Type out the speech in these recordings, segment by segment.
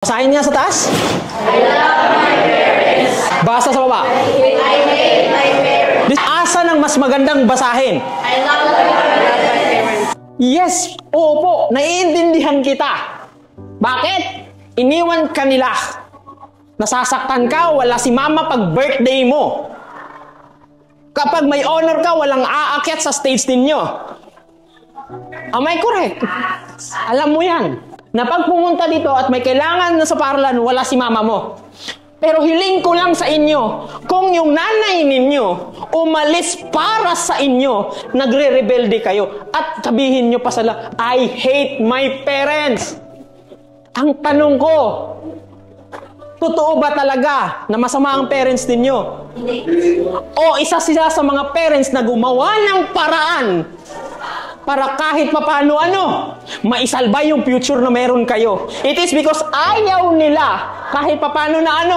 Basahin niya sa taas. I love my parents. Basa sa baba. I hate my parents. Asa ng mas magandang basahin? I love my parents. Yes, opo, naiintindihan kita. Bakit? Iniwan ka nila. Nasasaktan ka, wala si mama pag birthday mo. Kapag may honor ka, walang aakyat sa stage ninyo. Am I correct? Alam mo yan. Na pag pumunta dito at may kailangan na sa paralan, wala si mama mo. Pero hiling ko lang sa inyo, kung yung nanay ninyo umalis para sa inyo, nagre-rebelde kayo, at sabihin nyo pa sila, I hate my parents. Ang tanong ko, totoo ba talaga na masama ang parents ninyo? O isa sila sa mga parents na gumawa ng paraan para kahit papano maisalba yung future na meron kayo. It is because ayaw nila kahit papano na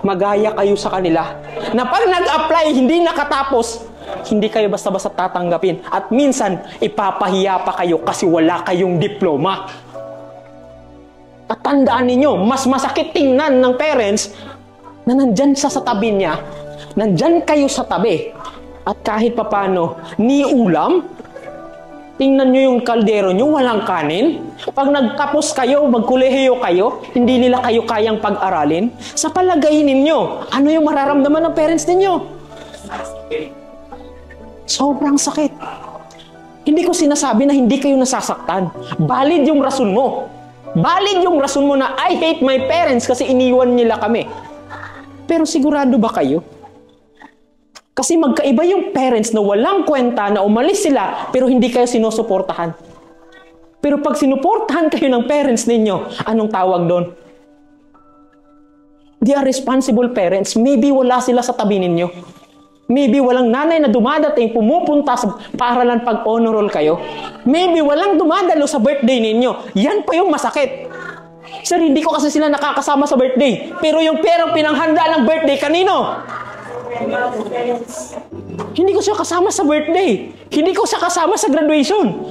magaya kayo sa kanila. Na pag nag-apply, hindi nakatapos, hindi kayo basta-basta tatanggapin. At minsan, ipapahiya pa kayo kasi wala kayong diploma. At tandaan ninyo, mas masakit tingnan ng parents na nandyan sa tabi niya, nandyan kayo sa tabi. At kahit papano, ni ulam, tingnan nyo yung kaldero nyo, walang kanin. Pag nagtapos kayo, magkolehiyo kayo, hindi nila kayo kayang pag-aralin. Sa palagay ninyo, ano yung mararamdaman ng parents ninyo? Sobrang sakit. Hindi ko sinasabi na hindi kayo nasasaktan. Valid yung rason mo. Valid yung rason mo na I hate my parents kasi iniwan nila kami. Pero sigurado ba kayo? Kasi magkaiba yung parents na walang kwenta na umalis sila pero hindi kayo sinusuportahan. Pero pag sinuportahan kayo ng parents ninyo, anong tawag doon? They are responsible parents. Maybe wala sila sa tabi ninyo. Maybe walang nanay na dumadating, pumupunta sa paaralan pag honor roll kayo. Maybe walang dumadalo sa birthday ninyo. Yan pa yung masakit. Sir, hindi ko kasi sila nakakasama sa birthday. Pero yung perang pinanghanda ng birthday, kanino? Hindi ko siya kasama sa birthday. Hindi ko siya kasama sa graduation.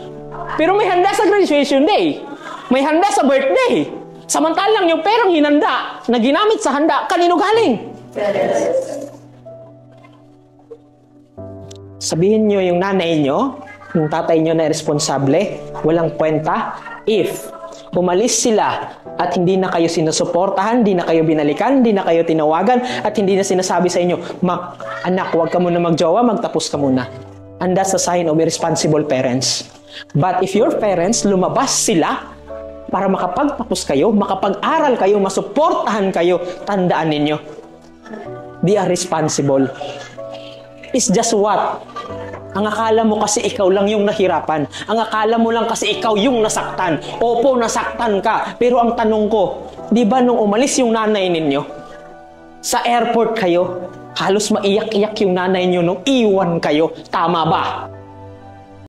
Pero may handa sa graduation day. May handa sa birthday. Samantalang yung perang hinanda na ginamit sa handa, kanino galing? Sabihin nyo yung nanay nyo, yung tatay nyo na responsable, walang kwenta, if umalis sila at hindi na kayo sinusuportahan, hindi na kayo binalikan, hindi na kayo tinawagan, at hindi na sinasabi sa inyo, anak, huwag ka muna magjowa, magtapos ka muna. And that's a sign of irresponsible parents. But if your parents, lumabas sila para makapagtapos kayo, makapag-aral kayo, masuportahan kayo, tandaan ninyo, they are responsible. It's just what? Ang akala mo kasi ikaw lang yung nahirapan. Ang akala mo lang kasi ikaw yung nasaktan. Opo, nasaktan ka. Pero ang tanong ko, di ba nung umalis yung nanay ninyo, sa airport kayo, halos maiyak-iyak yung nanay nyo nung iwan kayo. Tama ba?